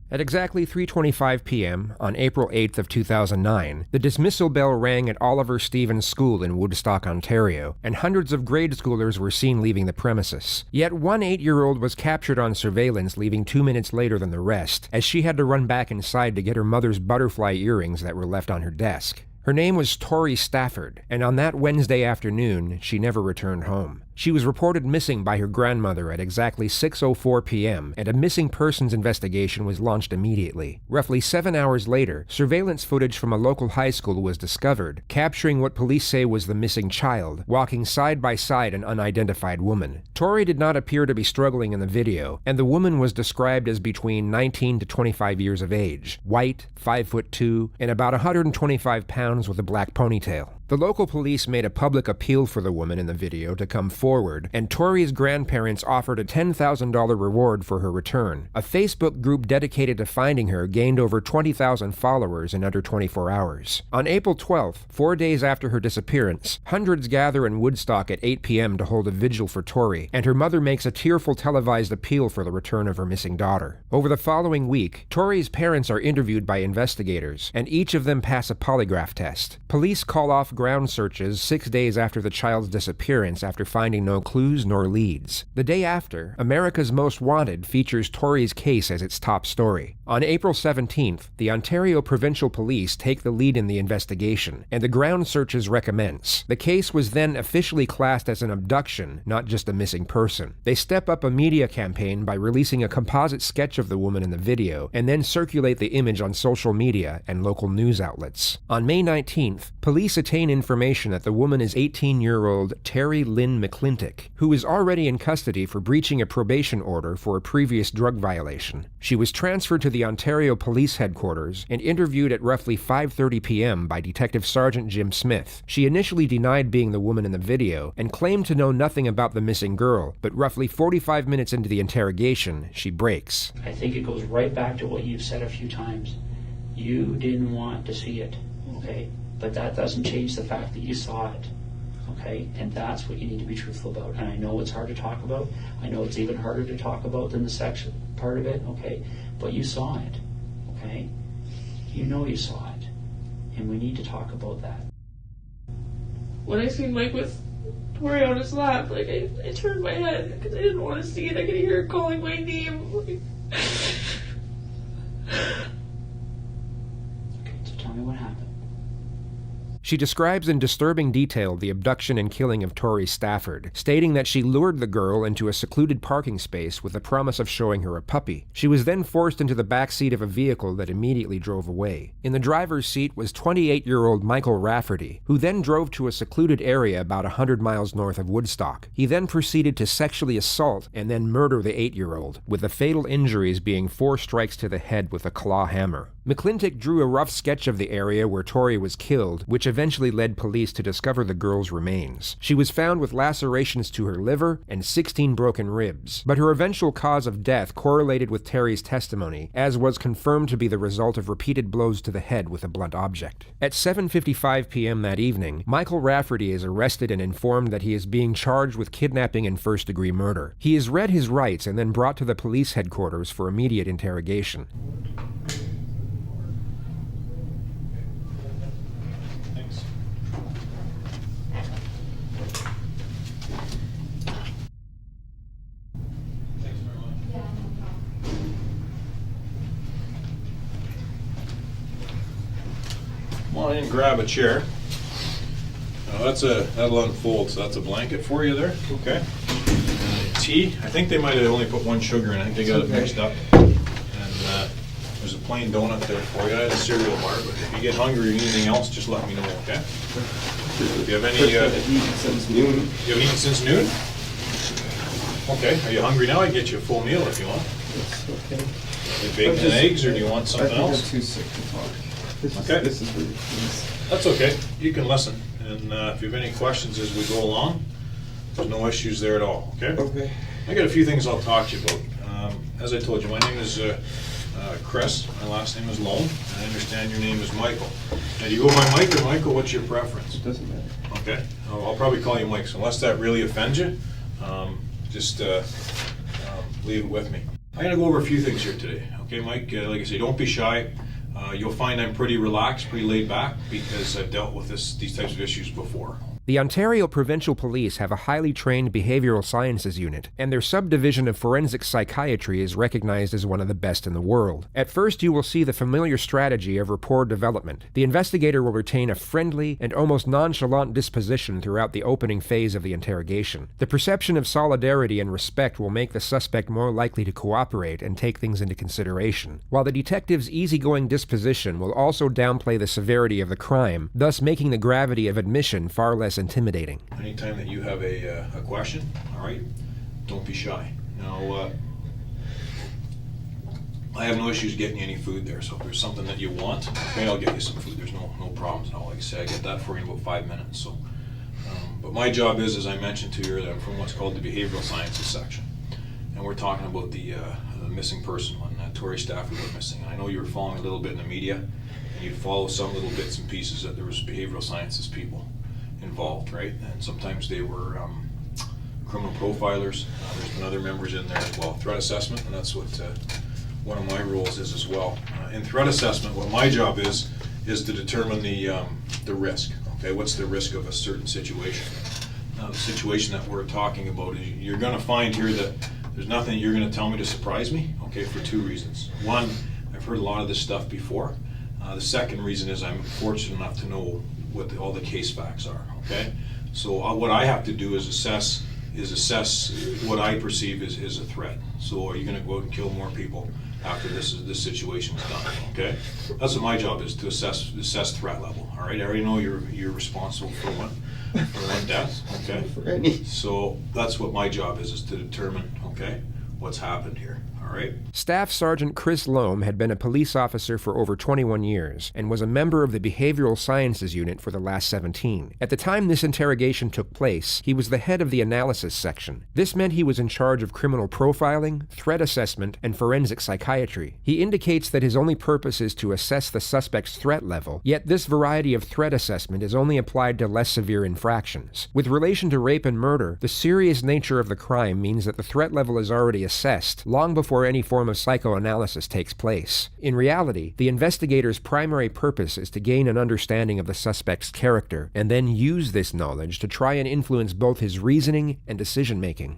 At exactly 3:25 p.m. on April 8th of 2009, the dismissal bell rang at Oliver Stevens School in Woodstock, Ontario, and hundreds of grade schoolers were seen leaving the premises. Yet one 8-year-old was captured on surveillance leaving 2 minutes later than the rest, as she had to run back inside to get her mother's butterfly earrings that were left on her desk. Her name was Tori Stafford, and on that Wednesday afternoon, she never returned home. She was reported missing by her grandmother at exactly 6:04 p.m., and a missing persons investigation was launched immediately. Roughly 7 hours later, surveillance footage from a local high school was discovered, capturing what police say was the missing child, walking side by side an unidentified woman. Tori did not appear to be struggling in the video, and the woman was described as between 19 to 25 years of age, white, 5'2", and about 125 pounds with a black ponytail. The local police made a public appeal for the woman in the video to come forward, and Tori's grandparents offered a $10,000 reward for her return. A Facebook group dedicated to finding her gained over 20,000 followers in under 24 hours. On April 12th, 4 days after her disappearance, hundreds gather in Woodstock at 8 p.m. to hold a vigil for Tori, and her mother makes a tearful televised appeal for the return of her missing daughter. Over the following week, Tori's parents are interviewed by investigators, and each of them pass a polygraph test. Police call off ground searches 6 days after the child's disappearance after finding no clues nor leads. The day after, America's Most Wanted features Tori's case as its top story. On April 17th, the Ontario Provincial Police take the lead in the investigation, and the ground searches recommence. The case was then officially classed as an abduction, not just a missing person. They step up a media campaign by releasing a composite sketch of the woman in the video, and then circulate the image on social media and local news outlets. On May 19th, police attain information that the woman is 18-year-old Terri-Lynne McClintic, who is already in custody for breaching a probation order for a previous drug violation. She was transferred to the Ontario Police Headquarters and interviewed at roughly 5:30 p.m. by Detective Sergeant Jim Smith. She initially denied being the woman in the video and claimed to know nothing about the missing girl, but roughly 45 minutes into the interrogation, she breaks. I think it goes right back to what you've said a few times. You didn't want to see it, okay? But that doesn't change the fact that you saw it, okay? And that's what you need to be truthful about. And I know it's hard to talk about. I know it's even harder to talk about than the sex part of it, okay? But you saw it, okay? You know you saw it. And we need to talk about that. When I seen Mike with Tori on his lap, like, I turned my head because I didn't want to see it. I could hear her calling my name. Okay, so tell me what happened. She describes in disturbing detail the abduction and killing of Tori Stafford, stating that she lured the girl into a secluded parking space with the promise of showing her a puppy. She was then forced into the back seat of a vehicle that immediately drove away. In the driver's seat was 28-year-old Michael Rafferty, who then drove to a secluded area about 100 miles north of Woodstock. He then proceeded to sexually assault and then murder the 8-year-old, with the fatal injuries being 4 strikes to the head with a claw hammer. McClintic drew a rough sketch of the area where Tori was killed, which eventually led police to discover the girl's remains. She was found with lacerations to her liver and 16 broken ribs, but her eventual cause of death correlated with Terry's testimony, as was confirmed to be the result of repeated blows to the head with a blunt object. At 7:55 p.m. that evening, Michael Rafferty is arrested and informed that he is being charged with kidnapping and first-degree murder. He is read his rights and then brought to the police headquarters for immediate interrogation. Come on in and grab a chair. That'll unfold, so that's a blanket for you there. Okay. Tea. I think they might have only put 1 sugar in. I think they got it mixed up. And there's a plain donut there for you. I had a cereal bar, but if you get hungry or anything else, just let me know, okay? Do you have any... I've eaten since noon. You have eaten since noon? Okay. Are you hungry now? I can get you a full meal if you want. Yes, okay. Bacon and eggs, or do you want something else? I'm too sick to talk. This is ridiculous. That's okay. You can listen. And if you have any questions as we go along, there's no issues there at all, okay? Okay. I got a few things I'll talk to you about. As I told you, my name is Chris. My last name is Lone. And I understand your name is Michael. Now, do you go by Mike or Michael? What's your preference? It doesn't matter. Okay. I'll probably call you Mike. So unless that really offends you, just leave it with me. I'm going to go over a few things here today. Okay, Mike, like I say, don't be shy. You'll find I'm pretty relaxed, pretty laid back, because I've dealt with these types of issues before. The Ontario Provincial Police have a highly trained behavioral sciences unit, and their subdivision of forensic psychiatry is recognized as one of the best in the world. At first, you will see the familiar strategy of rapport development. The investigator will retain a friendly and almost nonchalant disposition throughout the opening phase of the interrogation. The perception of solidarity and respect will make the suspect more likely to cooperate and take things into consideration, while the detective's easygoing disposition will also downplay the severity of the crime, thus making the gravity of admission far less intimidating. Anytime that you have a question, all right, don't be shy. Now, I have no issues getting you any food there, so if there's something that you want, okay, I'll get you some food. There's no problems at all. Like I say, I get that for you in about 5 minutes. So, but my job is, as I mentioned to you earlier, I'm from what's called the behavioral sciences section, and we're talking about the missing person one. Tori Stafford went missing. And I know you were following a little bit in the media, and you'd follow some little bits and pieces that there was behavioral sciences people involved, right? And sometimes they were criminal profilers. There's been other members in there as well. Threat assessment, and that's what one of my roles is as well. In threat assessment, what my job is to determine the risk. Okay, what's the risk of a certain situation? Now, the situation that we're talking about is you're going to find here that there's nothing you're going to tell me to surprise me. Okay, for two reasons. One, I've heard a lot of this stuff before. The second reason is I'm fortunate enough to know what all the case facts are. Okay, so what I have to do is assess what I perceive is a threat. So are you going to go out and kill more people after this situation is done? Okay, that's what my job is, to assess threat level. All right, I already know you're responsible for one death. Okay, so that's what my job is to determine, okay, what's happened here. All right. Staff Sergeant Chris Loam had been a police officer for over 21 years and was a member of the Behavioral Sciences Unit for the last 17. At the time this interrogation took place, he was the head of the analysis section. This meant he was in charge of criminal profiling, threat assessment, and forensic psychiatry. He indicates that his only purpose is to assess the suspect's threat level, yet this variety of threat assessment is only applied to less severe infractions. With relation to rape and murder, the serious nature of the crime means that the threat level is already assessed long before any form of psychoanalysis takes place. In reality, the investigator's primary purpose is to gain an understanding of the suspect's character, and then use this knowledge to try and influence both his reasoning and decision-making.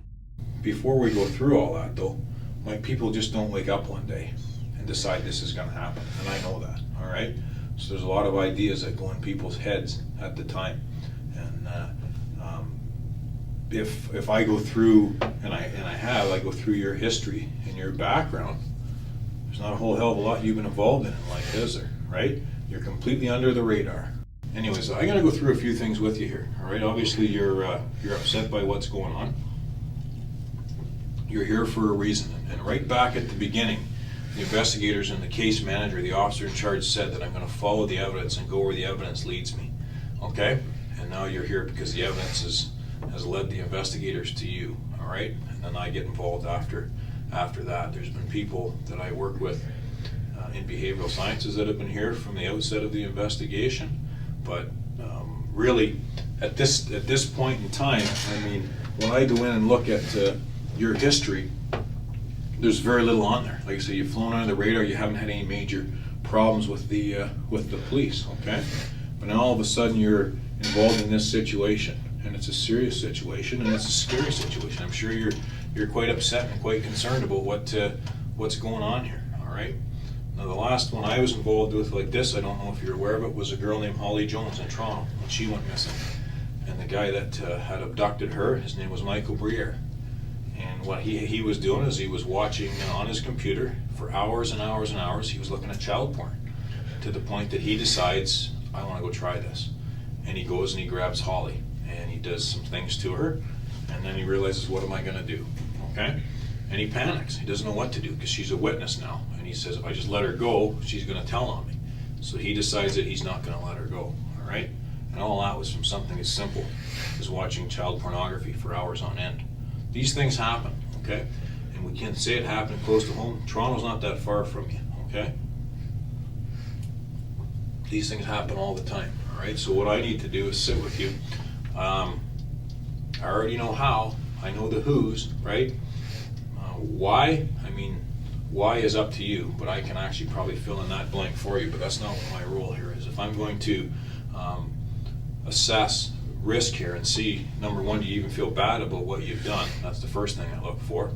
Before we go through all that, though, my people just don't wake up one day and decide this is going to happen, and I know that, all right? So there's a lot of ideas that go in people's heads at the time, and if I go through, and I go through your history and your background, there's not a whole hell of a lot you've been involved in life, is there? Right? You're completely under the radar. Anyways, I'm going to go through a few things with you here. All right? Obviously, you're upset by what's going on. You're here for a reason, and right back at the beginning, the investigators and the case manager, the officer in charge, said that I'm going to follow the evidence and go where the evidence leads me. Okay? And now you're here because the evidence has led the investigators to you, all right? And then I get involved after that. There's been people that I work with in behavioral sciences that have been here from the outset of the investigation, but really, at this point in time, I mean, when I go in and look at your history, there's very little on there. Like I say, you've flown under the radar, you haven't had any major problems with the police, okay? But now all of a sudden you're involved in this situation, and it's a serious situation, and it's a scary situation. I'm sure you're quite upset and quite concerned about what's going on here, all right? Now, the last one I was involved with like this, I don't know if you're aware of it, was a girl named Holly Jones in Toronto when she went missing. And the guy that had abducted her, his name was Michael Briere. And what he was doing is he was watching on his computer for hours and hours and hours. He was looking at child porn to the point that he decides, I want to go try this. And he goes and he grabs Holly and he does some things to her, and then he realizes, what am I going to do? Okay? And he panics. He doesn't know what to do because she's a witness now. And he says, if I just let her go, she's going to tell on me. So he decides that he's not going to let her go. All right? And all that was from something as simple as watching child pornography for hours on end. These things happen, okay? And we can't say it happened close to home. Toronto's not that far from you, okay? These things happen all the time, all right? So what I need to do is sit with you. I already know how. I know the who's, right? Why? I mean, why is up to you, but I can actually probably fill in that blank for you, but that's not what my role here is. If I'm going to assess risk here and see, number one, do you even feel bad about what you've done? That's the first thing I look for.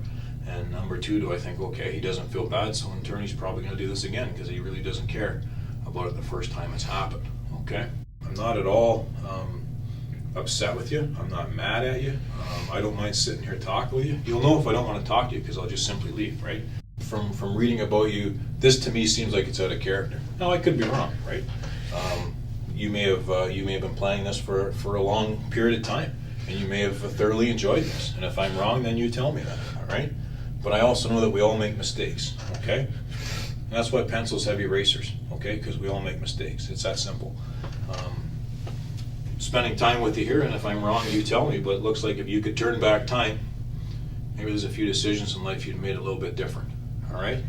And number two, do I think, okay, he doesn't feel bad, so in turn he's probably going to do this again because he really doesn't care about it the first time it's happened, okay? I'm not at all upset with you. I'm not mad at you. I don't mind sitting here talking with you. You'll know if I don't want to talk to you because I'll just simply leave, right? From reading about you, this to me seems like it's out of character. Now, I could be wrong, right? You may have been planning this for a long period of time, and you may have thoroughly enjoyed this. And if I'm wrong, then you tell me that, all right? But I also know that we all make mistakes, okay? And that's why pencils have erasers, okay? Because we all make mistakes. It's that simple. Spending time with you here, and if I'm wrong, you tell me, but it looks like if you could turn back time, maybe there's a few decisions in life you'd made a little bit different, all right?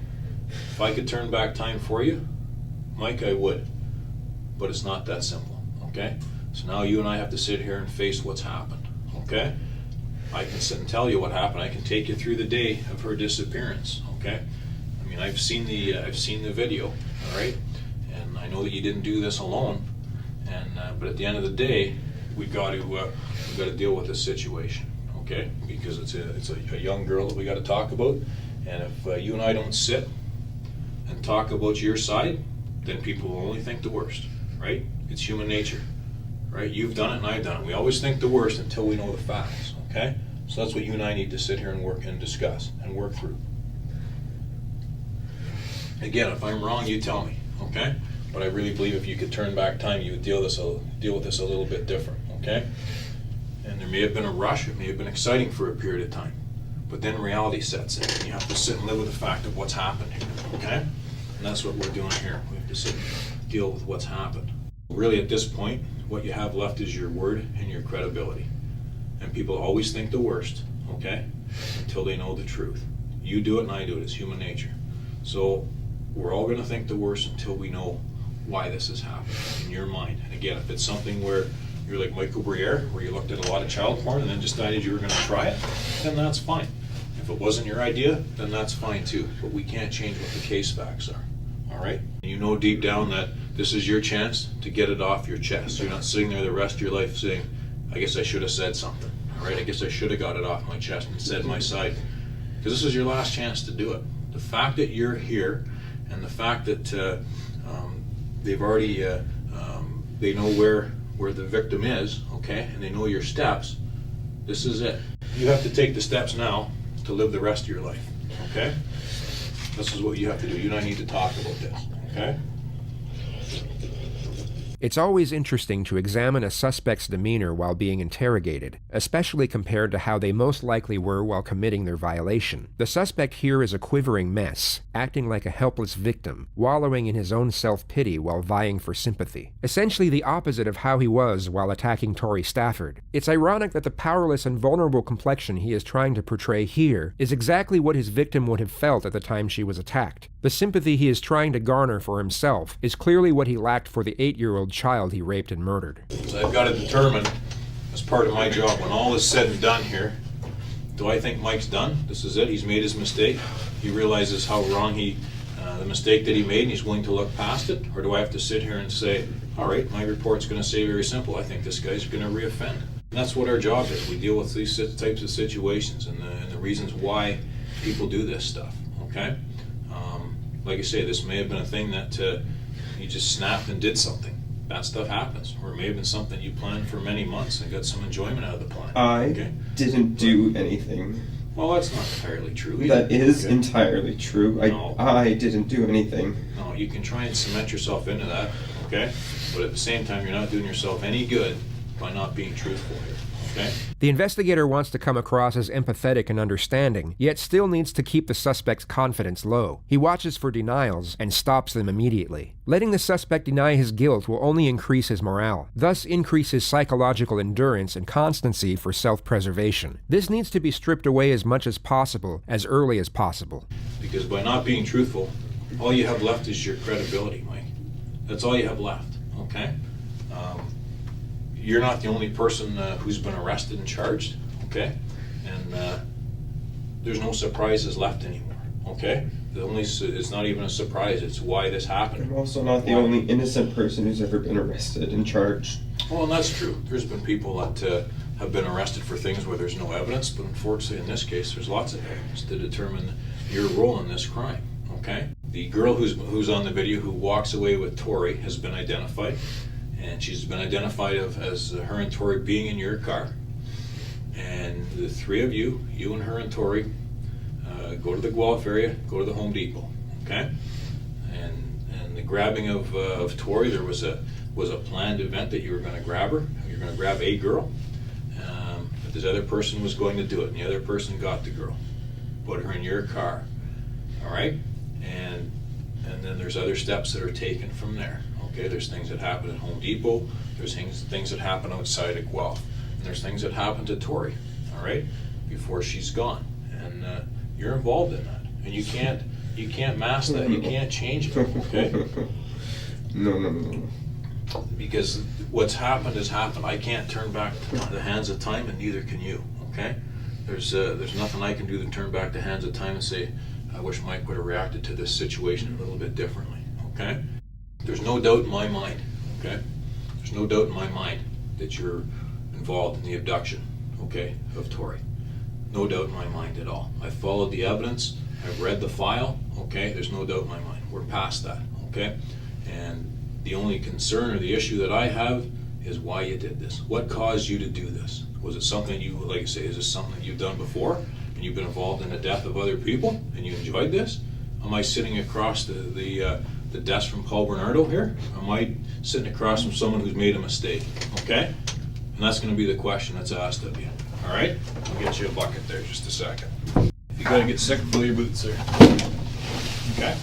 If I could turn back time for you, Mike, I would. But it's not that simple, okay? So now you and I have to sit here and face what's happened, okay? I can sit and tell you what happened. I can take you through the day of her disappearance, okay? I mean, I've seen the video, all right? And I know that you didn't do this alone. And but at the end of the day, we got to deal with this situation, okay? Because it's a young girl that we got to talk about. And if you and I don't sit and talk about your side, then people will only think the worst, right? It's human nature, right? You've done it and I've done it. We always think the worst until we know the facts, okay? So that's what you and I need to sit here and work and discuss and work through. Again, if I'm wrong, you tell me, okay? But I really believe if you could turn back time, you would deal with this a little bit different, okay? And there may have been a rush, it may have been exciting for a period of time, but then reality sets in, and you have to sit and live with the fact of what's happened here, okay? And that's what we're doing here. We have to sit and deal with what's happened. Really, at this point, what you have left is your word and your credibility. And people always think the worst, okay? Until they know the truth. You do it and I do it. It's human nature. So we're all going to think the worst until we know why this has happened in your mind. And again, if it's something where you're like Michael Briere, where you looked at a lot of child porn and then decided you were going to try it, then that's fine. If it wasn't your idea, then that's fine too. But we can't change what the case facts are. All right? You know deep down that this is your chance to get it off your chest. You're not sitting there the rest of your life saying, I guess I should have said something. All right? I guess I should have got it off my chest and said my side. Because this is your last chance to do it. The fact that you're here and the fact that they've already, they know where the victim is, okay, and they know your steps, this is it. You have to take the steps now to live the rest of your life, okay? This is what you have to do. You and I need to talk about this, okay? It's always interesting to examine a suspect's demeanor while being interrogated, especially compared to how they most likely were while committing their violation. The suspect here is a quivering mess, acting like a helpless victim, wallowing in his own self-pity while vying for sympathy. Essentially the opposite of how he was while attacking Tori Stafford. It's ironic that the powerless and vulnerable complexion he is trying to portray here is exactly what his victim would have felt at the time she was attacked. The sympathy he is trying to garner for himself is clearly what he lacked for the 8-year-old child he raped and murdered. So I've got to determine, as part of my job, when all is said and done here, do I think Mike's done? This is it. He's made his mistake. He realizes how wrong the mistake that he made, and he's willing to look past it? Or do I have to sit here and say, all right, my report's going to say very simple, I think this guy's going to reoffend. And that's what our job is. We deal with these types of situations and the reasons why people do this stuff, okay? Like I say, this may have been a thing that you just snapped and did something. That stuff happens. Or it may have been something you planned for many months and got some enjoyment out of the plan. I didn't do anything. Well, that's not entirely true either. That is entirely true. No. I didn't do anything. No, you can try and cement yourself into that, okay? But at the same time, you're not doing yourself any good by not being truthful here, okay? The investigator wants to come across as empathetic and understanding, yet still needs to keep the suspect's confidence low. He watches for denials and stops them immediately. Letting the suspect deny his guilt will only increase his morale, thus increase his psychological endurance and constancy for self-preservation. This needs to be stripped away as much as possible, as early as possible. Because by not being truthful, all you have left is your credibility, Mike. That's all you have left, okay? You're not the only person who's been arrested and charged, okay? And there's no surprises left anymore, okay? It's not even a surprise. It's why this happened. I'm also not the only innocent person who's ever been arrested and charged. Well, and that's true. There's been people that have been arrested for things where there's no evidence, but unfortunately in this case there's lots of evidence to determine your role in this crime, okay? The girl who's on the video who walks away with Tori has been identified, and she's been identified as her and Tori being in your car. And the three of you and her and Tori, go to the Guelph area, go to the Home Depot, okay? And the grabbing of Tori, there was a planned event that you were going to grab her. You're going to grab a girl, but this other person was going to do it, and the other person got the girl, put her in your car, all right? And then there's other steps that are taken from there, okay? There's things that happen at Home Depot, there's things that happen outside of Guelph, and there's things that happen to Tori, all right, before she's gone, and you're involved in that, and you can't mask that, you can't change it, okay? No. Because what's happened has happened. I can't turn back the hands of time, and neither can you, okay? There's nothing I can do to turn back the hands of time and say, I wish Mike would have reacted to this situation a little bit differently, okay? There's no doubt in my mind, okay? There's no doubt in my mind that you're involved in the abduction, okay, of Tori. No doubt in my mind at all. I've followed the evidence, I've read the file, okay? There's no doubt in my mind. We're past that, okay? And the only concern or the issue that I have is why you did this. What caused you to do this? Was it something you, like I say, is this something you've done before and you've been involved in the death of other people and you enjoyed this? Am I sitting across the desk from Paul Bernardo here? Am I sitting across from someone who's made a mistake? Okay? And that's going to be the question that's asked of you. All right? I'll get you a bucket there just a second. If you got to get sick, pull your boots there. Okay?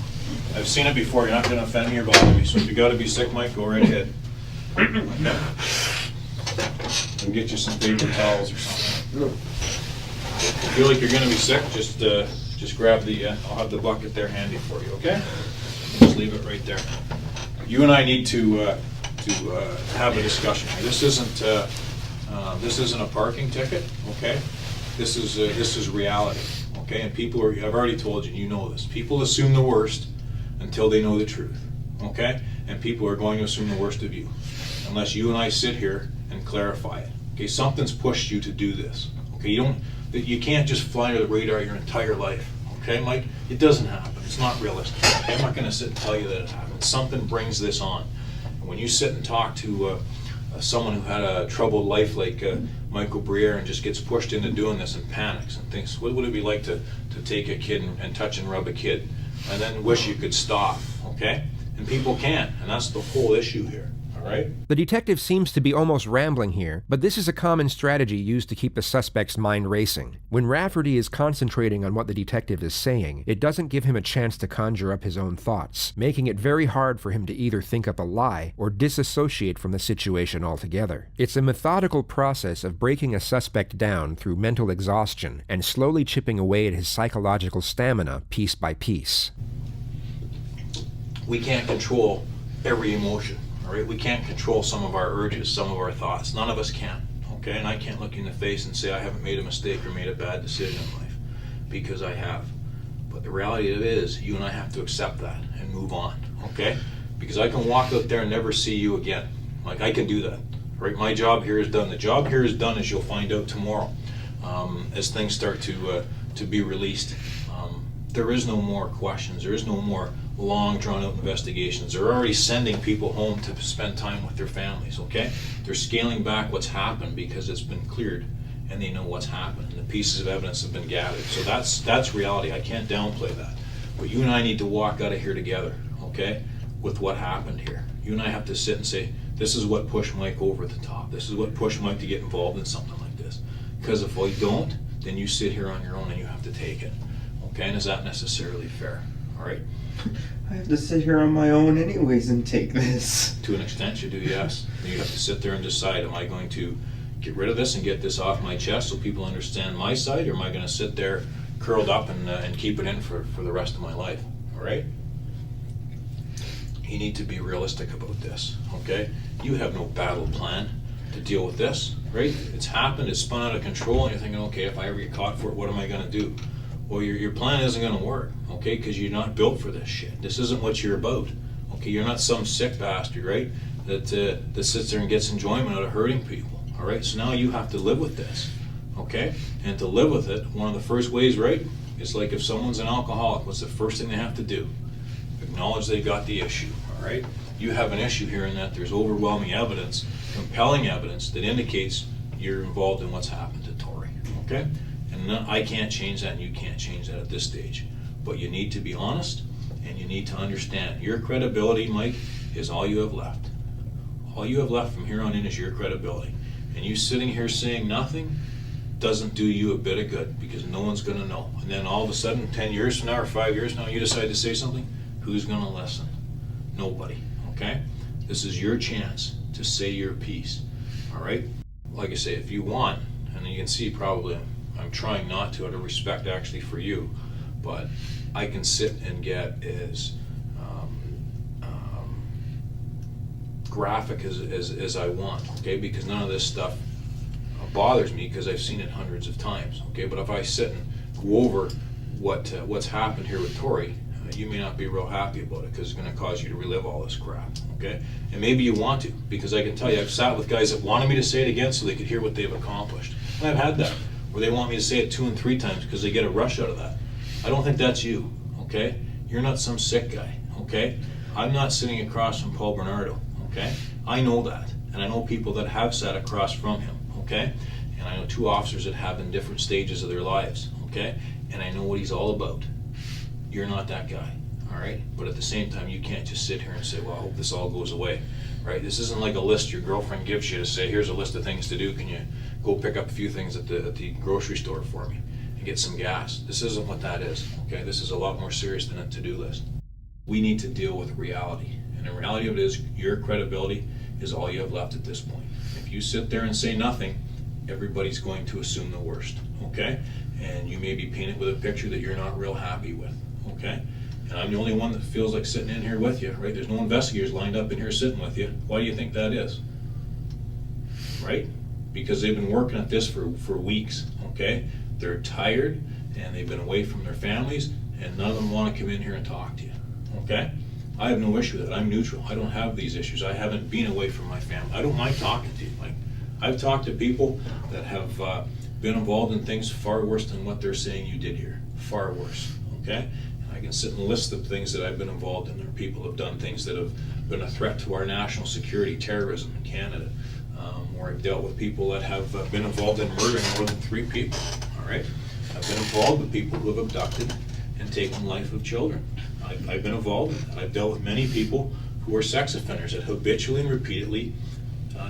I've seen it before. You're not going to offend me or bother me. So if you got to be sick, Mike, go right ahead. Okay? I'll get you some paper towels or something. If you feel like you're going to be sick, just grab the. I'll have the bucket there handy for you. Okay? Just leave it right there. You and I need to have a discussion here. This isn't a parking ticket. Okay? This is reality. Okay? And people are. I've already told you. You know this. People assume the worst until they know the truth, okay? And people are going to assume the worst of you, unless you and I sit here and clarify it. Okay, something's pushed you to do this. Okay, you can't just fly under the radar your entire life. Okay, Mike, it doesn't happen. It's not realistic. Okay? I'm not going to sit and tell you that it happens. Something brings this on. And when you sit and talk to someone who had a troubled life like Michael Briere and just gets pushed into doing this and panics and thinks, what would it be like to take a kid and touch and rub a kid? And then wish you could stop, okay? And people can't, and that's the whole issue here, all right? The detective seems to be almost rambling here, but this is a common strategy used to keep the suspect's mind racing. When Rafferty is concentrating on what the detective is saying, it doesn't give him a chance to conjure up his own thoughts, making it very hard for him to either think up a lie or disassociate from the situation altogether. It's a methodical process of breaking a suspect down through mental exhaustion and slowly chipping away at his psychological stamina piece by piece. We can't control every emotion, all right? We can't control some of our urges, some of our thoughts. None of us can, okay? And I can't look you in the face and say I haven't made a mistake or made a bad decision in life, because I have. But the reality of it is, you and I have to accept that and move on, okay? Because I can walk out there and never see you again. Like, I can do that, right? My job here is done. The job here is done, as you'll find out tomorrow, as things start to be released. There is no more questions. There is no more long drawn-out investigations. They're already sending people home to spend time with their families, okay? They're scaling back what's happened because it's been cleared and they know what's happened and the pieces of evidence have been gathered. So that's reality. I can't downplay that. But you and I need to walk out of here together, okay, with what happened here. You and I have to sit and say, this is what pushed Mike over the top. This is what pushed Mike to get involved in something like this. Because if I don't, then you sit here on your own and you have to take it. Okay, and is that necessarily fair? All right? I have to sit here on my own anyways and take this. To an extent you do, yes. You have to sit there and decide, am I going to get rid of this and get this off my chest so people understand my side, or am I going to sit there curled up and keep it in for the rest of my life? All right? You need to be realistic about this, okay? You have no battle plan to deal with this, right? It's happened, it's spun out of control, and you're thinking, okay, if I ever get caught for it, what am I going to do? well, your plan isn't going to work, okay? Because you're not built for this shit. This isn't what you're about, okay? You're not some sick bastard, right? That sits there and gets enjoyment out of hurting people, all right? So now you have to live with this, okay? And to live with it, one of the first ways, right, is like if someone's an alcoholic, what's the first thing they have to do? Acknowledge they got the issue, all right? You have an issue here in that there's overwhelming evidence, compelling evidence that indicates you're involved in what's happened to Tori, okay? And I can't change that and you can't change that at this stage. But you need to be honest and you need to understand your credibility, Mike, is all you have left. All you have left from here on in is your credibility. And you sitting here saying nothing doesn't do you a bit of good because no one's going to know. And then all of a sudden, 10 years from now or 5 years from now, you decide to say something, who's going to listen? Nobody, okay? This is your chance to say your piece, all right? Like I say, if you want, and you can see probably I'm trying not to out of respect actually for you, but I can sit and get as graphic as I want, okay? Because none of this stuff bothers me because I've seen it hundreds of times, okay? But if I sit and go over what's happened here with Tori, you may not be real happy about it because it's going to cause you to relive all this crap, okay? And maybe you want to, because I can tell you I've sat with guys that wanted me to say it again so they could hear what they've accomplished. And I've had that, where they want me to say it 2 and 3 times because they get a rush out of that. I don't think that's you, okay? You're not some sick guy, okay? I'm not sitting across from Paul Bernardo, okay? I know that, and I know people that have sat across from him, okay? And I know 2 officers that have in different stages of their lives, okay? And I know what he's all about. You're not that guy, all right? But at the same time, you can't just sit here and say, well, I hope this all goes away, right? This isn't like a list your girlfriend gives you to say, here's a list of things to do. Can you go pick up a few things at the grocery store for me and get some gas? This isn't what that is, okay? This is a lot more serious than a to-do list. We need to deal with reality. And the reality of it is your credibility is all you have left at this point. If you sit there and say nothing, everybody's going to assume the worst, okay? And you may be painted with a picture that you're not real happy with, okay? And I'm the only one that feels like sitting in here with you, right? There's no investigators lined up in here sitting with you. Why do you think that is? Right? Because they've been working at this for weeks, okay? They're tired and they've been away from their families and none of them want to come in here and talk to you, okay? I have no issue with that. I'm neutral. I don't have these issues. I haven't been away from my family. I don't mind talking to you. Like, I've talked to people that have been involved in things far worse than what they're saying you did here. Far worse, okay? And I can sit and list the things that I've been involved in. There are people who have done things that have been a threat to our national security, terrorism in Canada. Where I've dealt with people that have been involved in murdering more than 3 people, all right? I've been involved with people who have abducted and taken the life of children. I've been involved in that. I've dealt with many people who are sex offenders that habitually and repeatedly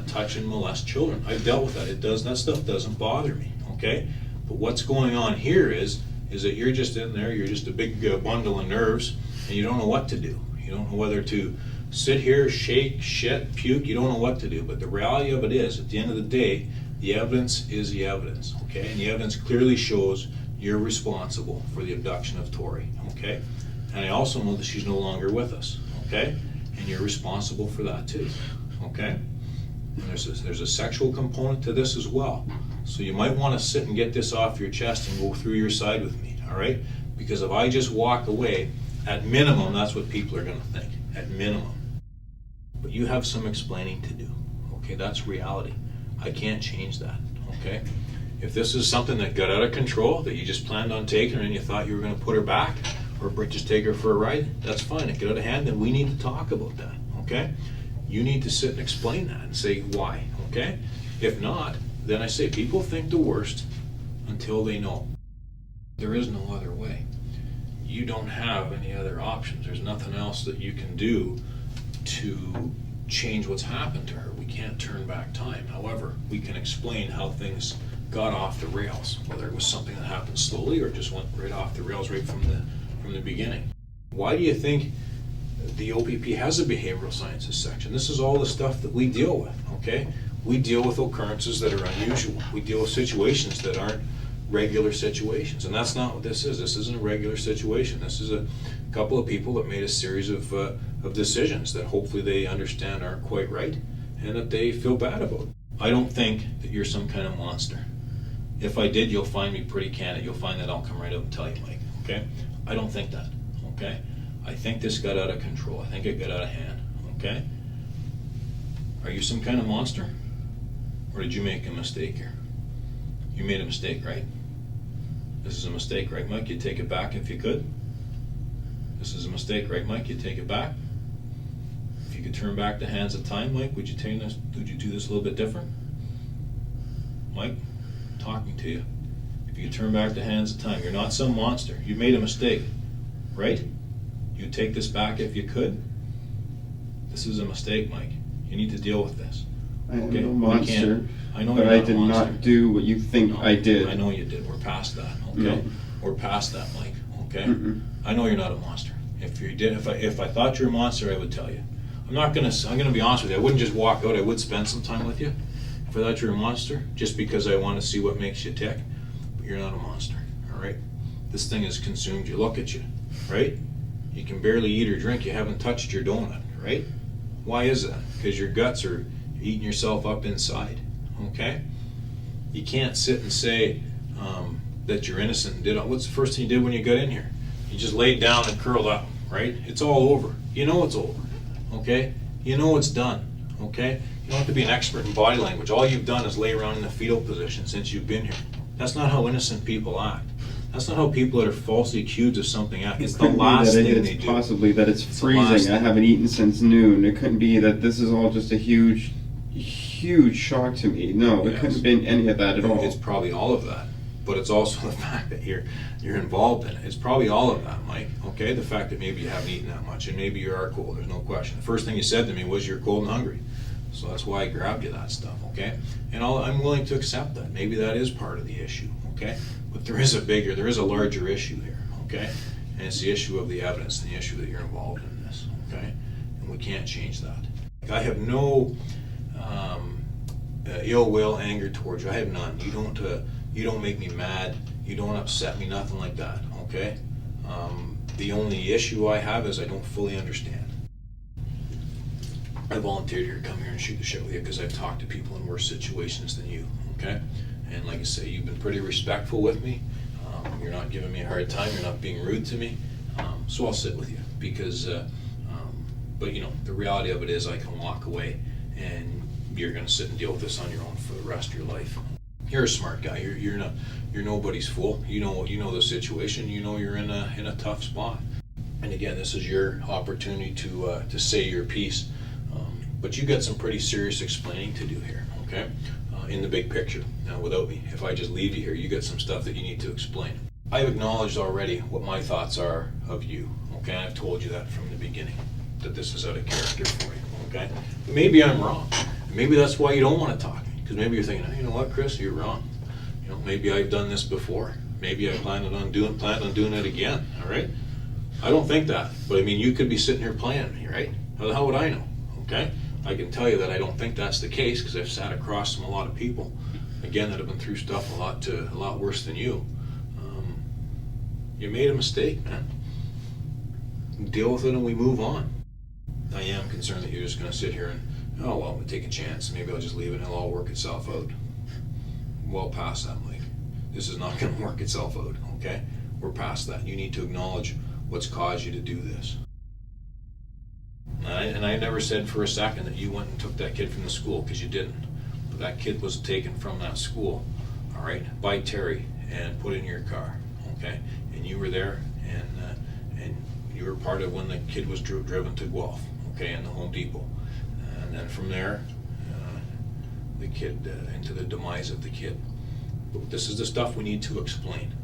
touch and molest children. I've dealt with that. That stuff doesn't bother me, okay? But what's going on here is that you're just in there, you're just a big bundle of nerves, and you don't know what to do. You don't know whether to sit here, shake, shit, puke, you don't know what to do. But the reality of it is, at the end of the day, the evidence is the evidence, okay? And the evidence clearly shows you're responsible for the abduction of Tori, okay? And I also know that she's no longer with us, okay? And you're responsible for that too, okay? And there's a sexual component to this as well. So you might want to sit and get this off your chest and go through your side with me, all right? Because if I just walk away, at minimum, that's what people are going to think, at minimum. But you have some explaining to do, okay? That's reality. I can't change that, okay? If this is something that got out of control, that you just planned on taking her and you thought you were going to put her back, or just take her for a ride, that's fine. It got out of hand, then we need to talk about that, okay? You need to sit and explain that and say why, okay? If not, then I say people think the worst until they know. There is no other way. You don't have any other options. There's nothing else that you can do to change what's happened to her. We can't turn back time. However, we can explain how things got off the rails, whether it was something that happened slowly or just went right off the rails right from the beginning. Why do you think the OPP has a behavioral sciences section? This is all the stuff that we deal with, okay? We deal with occurrences that are unusual. We deal with situations that aren't regular situations, and that's not what this is. This isn't a regular situation. This is a couple of people that made a series of decisions that hopefully they understand aren't quite right and that they feel bad about. I don't think that you're some kind of monster. If I did, you'll find me pretty candid. You'll find that I'll come right out and tell you, Mike, okay? I don't think that, okay? I think this got out of control. I think it got out of hand, okay? Are you some kind of monster? Or did you make a mistake here? You made a mistake, right? This is a mistake, right, Mike? You'd take it back if you could? This is a mistake, right, Mike? You'd take it back? If you could turn back the hands of time, Mike, would you do this a little bit different? Mike, talking to you. If you could turn back the hands of time, you're not some monster. You made a mistake, right? You'd take this back if you could? This is a mistake, Mike. You need to deal with this. I am no monster, I know but you're I not a did monster. not do what you think I did. I know you did. We're past that, okay? No. We're past that, Mike, okay? Mm-mm. I know you're not a monster. If you did, if I thought you're a monster, I would tell you. I'm gonna be honest with you. I wouldn't just walk out. I would spend some time with you. If I thought you're a monster, just because I want to see what makes you tick. But you're not a monster, all right? This thing has consumed you. Look at you, right? You can barely eat or drink. You haven't touched your donut, right? Why is that? Because your guts are eating yourself up inside, okay? You can't sit and say that you're innocent and did all. What's the first thing you did when you got in here? You just laid down and curled up, right? It's all over. You know it's over, okay? You know it's done, okay? You don't have to be an expert in body language. All you've done is lay around in the fetal position since you've been here. That's not how innocent people act. That's not how people that are falsely accused of something act. It's the last thing they do. Possibly that it's It's the last freezing. I thing. haven't eaten since noon. It couldn't be that this is all just a huge shock to me. No, it Yes. couldn't have been any of that at all. It's probably all of that, but it's also the fact that you're involved in it. It's probably all of that, Mike, okay? The fact that maybe you haven't eaten that much and maybe you are cold, there's no question. The first thing you said to me was you're cold and hungry. So that's why I grabbed you that stuff, okay? And I'm willing to accept that. Maybe that is part of the issue, okay? But there is a larger issue here, okay? And it's the issue of the evidence and the issue that you're involved in this, okay? And we can't change that. I have no ill will, anger towards you. I have none. You don't make me mad. You don't upset me, nothing like that, okay? The only issue I have is I don't fully understand. I volunteered here to come here and shoot the shit with you because I've talked to people in worse situations than you, okay? And like I say, you've been pretty respectful with me. You're not giving me a hard time. You're not being rude to me. So I'll sit with you because, but you know, the reality of it is I can walk away and you're going to sit and deal with this on your own for the rest of your life. You're a smart guy. You're nobody's fool. You know the situation. You know you're in a tough spot. And again, this is your opportunity to say your piece. But you got some pretty serious explaining to do here, okay? In the big picture. Now, without me, if I just leave you here, you got some stuff that you need to explain. I've acknowledged already what my thoughts are of you, okay? I've told you that from the beginning, that this is out of character for you, okay? But maybe I'm wrong. Maybe that's why you don't want to talk, because maybe you're thinking, oh, you know what, Chris, you're wrong. You know, maybe I've done this before. Maybe I plan on doing it again, all right? I don't think that, but I mean, you could be sitting here playing me, right? How the hell would I know, okay? I can tell you that I don't think that's the case because I've sat across from a lot of people, again, that have been through stuff a lot worse than you. You made a mistake, man. Deal with it and we move on. I am concerned that you're just going to sit here and, oh, well, we'll take a chance. Maybe I'll just leave it and it'll all work itself out. Well past that, Mike. This is not going to work itself out, okay? We're past that. You need to acknowledge what's caused you to do this. And I never said for a second that you went and took that kid from the school, because you didn't. But that kid was taken from that school, all right, by Terry and put in your car, okay? And you were there, and you were part of when the kid was driven to Guelph, okay, in the Home Depot. And then from there, the kid, into the demise of the kid. But this is the stuff we need to explain.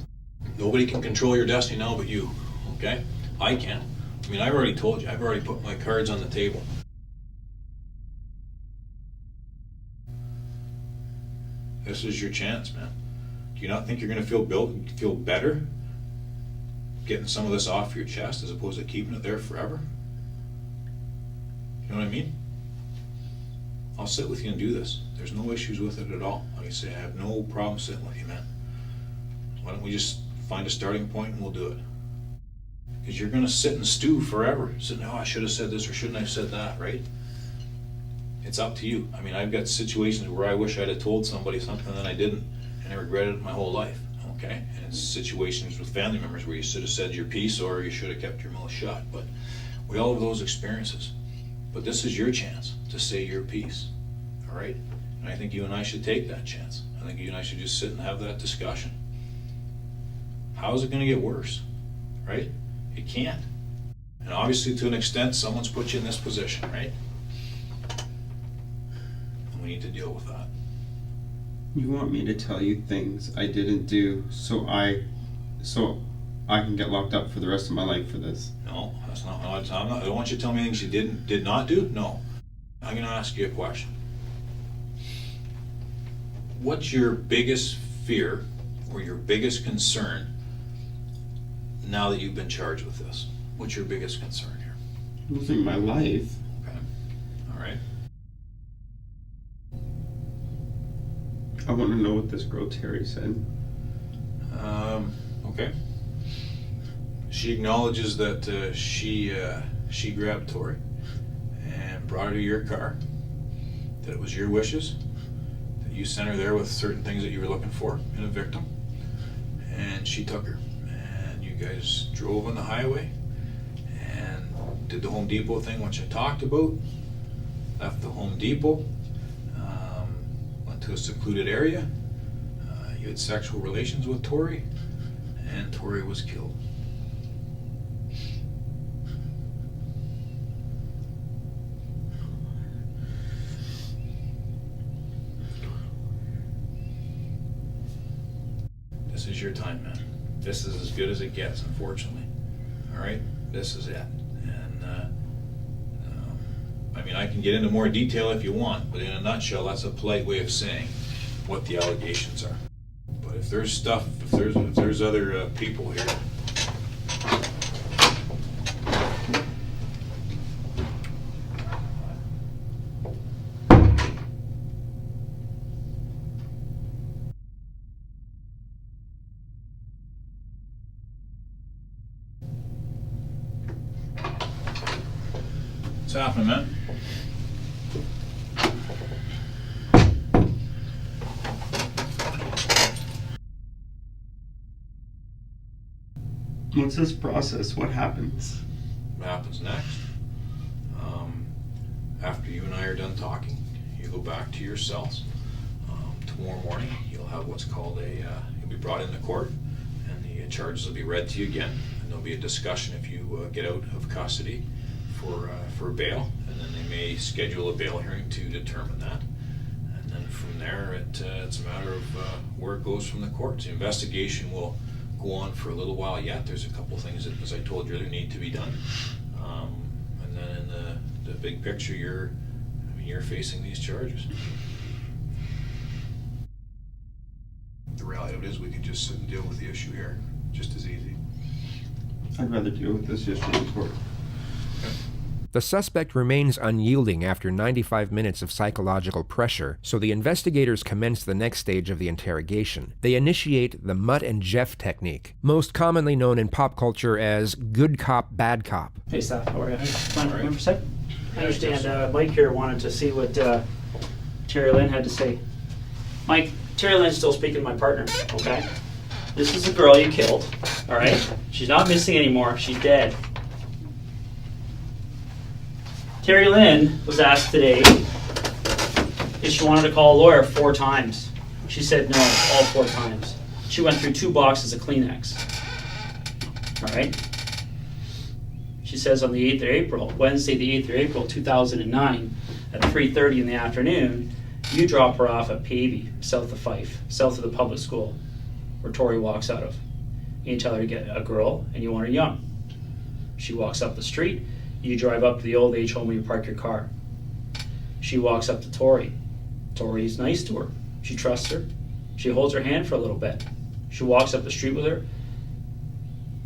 Nobody can control your destiny now but you, okay? I can. I mean, I've already told you. I've already put my cards on the table. This is your chance, man. Do you not think you're going to feel better getting some of this off your chest as opposed to keeping it there forever? You know what I mean? I'll sit with you and do this. There's no issues with it at all. Like I say, I have no problem sitting with you, man. Why don't we just find a starting point and we'll do it? Because you're going to sit and stew forever. Sitting, oh, I should have said this or shouldn't I have said that, right? It's up to you. I mean, I've got situations where I wish I'd have told somebody something that I didn't, and I regretted it my whole life, okay? And it's situations with family members where you should have said your piece or you should have kept your mouth shut, but we all have those experiences. But this is your chance to say your piece, all right? And I think you and I should take that chance. I think you and I should just sit and have that discussion. How is it going to get worse, right? It can't. And obviously, to an extent, someone's put you in this position, right? And we need to deal with that. You want me to tell you things I didn't do so I can get locked up for the rest of my life for this? No, that's not. I don't want you to tell me things you did not do. No, I'm going to ask you a question. What's your biggest fear or your biggest concern now that you've been charged with this? What's your biggest concern here? Losing my life. Okay. All right. I want to know what this girl Terry said. Okay. She acknowledges that she grabbed Tori and brought her to your car, that it was your wishes, that you sent her there with certain things that you were looking for in a victim, and she took her. And you guys drove on the highway and did the Home Depot thing, which I talked about, left the Home Depot, went to a secluded area, you had sexual relations with Tori, and Tori was killed. This is your time, man. This is as good as it gets, unfortunately. All right? This is it. And I mean, I can get into more detail if you want, but in a nutshell, that's a polite way of saying what the allegations are. But if there's stuff, if there's other people here. What's happening, man? What's this process? What happens? What happens next? After you and I are done talking, you go back to your cells. Tomorrow morning, you'll have what's called you'll be brought into court, and the charges will be read to you again, and there'll be a discussion if you get out of custody for bail, and then they may schedule a bail hearing to determine that. And then from there, it's a matter of where it goes from the courts. The investigation will go on for a little while yet. There's a couple things that, as I told you earlier, need to be done. And then in the big picture, you're facing these charges. The reality of it is we could just sit and deal with the issue here, just as easy. I'd rather deal with this yesterday in court. The suspect remains unyielding after 95 minutes of psychological pressure, so the investigators commence the next stage of the interrogation. They initiate the Mutt and Jeff technique, most commonly known in pop culture as good cop, bad cop. Hey, Steph, how are you? Mind for a sec? I understand Mike here wanted to see what Terri-Lynne had to say. Mike, Terri-Lynne's still speaking to my partner, okay? This is the girl you killed, all right? She's not missing anymore. She's dead. Terri-Lynne was asked today if she wanted to call a lawyer 4 times. She said no, all 4 times. She went through 2 boxes of Kleenex. All right? She says on the 8th of April, Wednesday the 8th of April, 2009, at 3:30 in the afternoon, you drop her off at Pavey, south of Fife, south of the public school, where Tori walks out of. You tell her to get a girl, and you want her young. She walks up the street. You drive up to the old age home where you park your car. She walks up to Tori. Tori's nice to her. She trusts her. She holds her hand for a little bit. She walks up the street with her.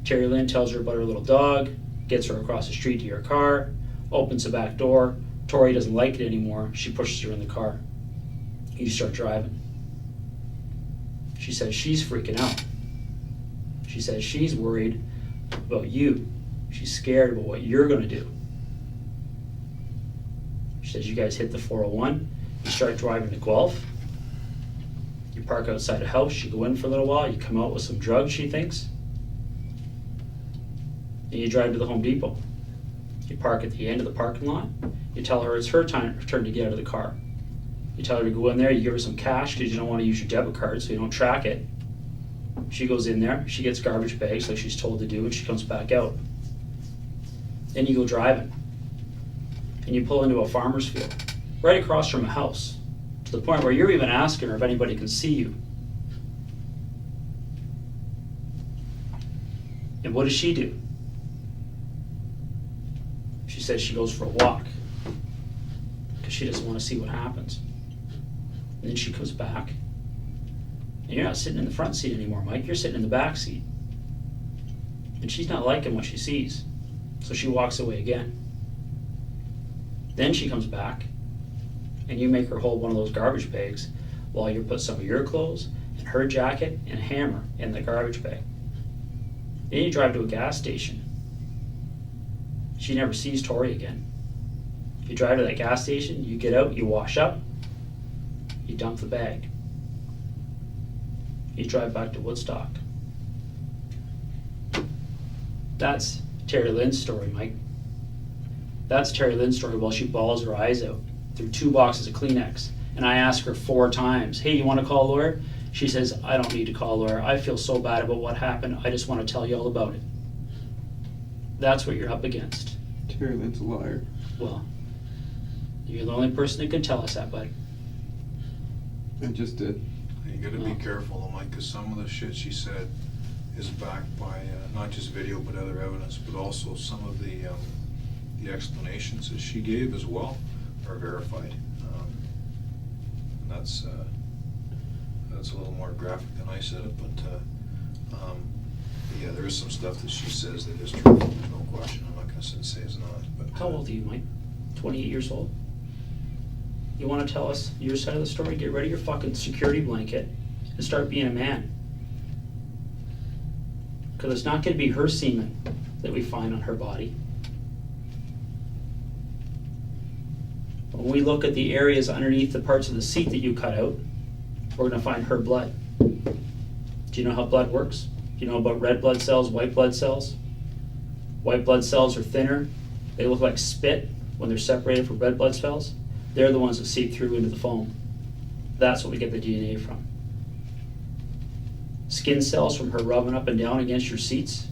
Terri-Lynne tells her about her little dog, gets her across the street to your car, opens the back door. Tori doesn't like it anymore. She pushes her in the car. You start driving. She says she's freaking out. She says she's worried about you. She's scared about what you're going to do. She says you guys hit the 401. You start driving to Guelph. You park outside a house, you go in for a little while, you come out with some drugs, she thinks, and you drive to the Home Depot. You park at the end of the parking lot, you tell her it's her turn to get out of the car. You tell her to go in there, you give her some cash because you don't want to use your debit card so you don't track it. She goes in there, she gets garbage bags like she's told to do, and she comes back out. Then you go driving, and you pull into a farmer's field, right across from a house, to the point where you're even asking her if anybody can see you. And what does she do? She says she goes for a walk because she doesn't want to see what happens. And then she comes back, and you're not sitting in the front seat anymore, Mike. You're sitting in the back seat. And she's not liking what she sees, so she walks away again. Then she comes back, and you make her hold one of those garbage bags while you put some of your clothes and her jacket and a hammer in the garbage bag. Then you drive to a gas station. She never sees Tori again. You drive to that gas station, you get out, you wash up, you dump the bag. You drive back to Woodstock. That's Terri-Lynne's story, Mike. That's Terri-Lynne's story while she bawls her eyes out through 2 boxes of Kleenex. And I ask her 4 times, hey, you want to call a lawyer? She says, I don't need to call a lawyer. I feel so bad about what happened. I just want to tell you all about it. That's what you're up against. Terri-Lynne's a liar. Well, you're the only person that can tell us that, bud. I just did. You gotta be careful though, Mike, because some of the shit she said is backed by not just video but other evidence, but also some of the explanations that she gave as well are verified. And that's a little more graphic than I said it, but yeah, there is some stuff that she says that is true. There's no question. I'm not gonna sit and say it's not. But How old are you, Mike? 28 years old? You want to tell us your side of the story? Get rid of your fucking security blanket and start being a man. Because it's not going to be her semen that we find on her body. When we look at the areas underneath the parts of the seat that you cut out, we're going to find her blood. Do you know how blood works? Do you know about red blood cells, white blood cells? White blood cells are thinner. They look like spit when they're separated from red blood cells. They're the ones that seep through into the foam. That's what we get the DNA from. Skin cells from her rubbing up and down against your seats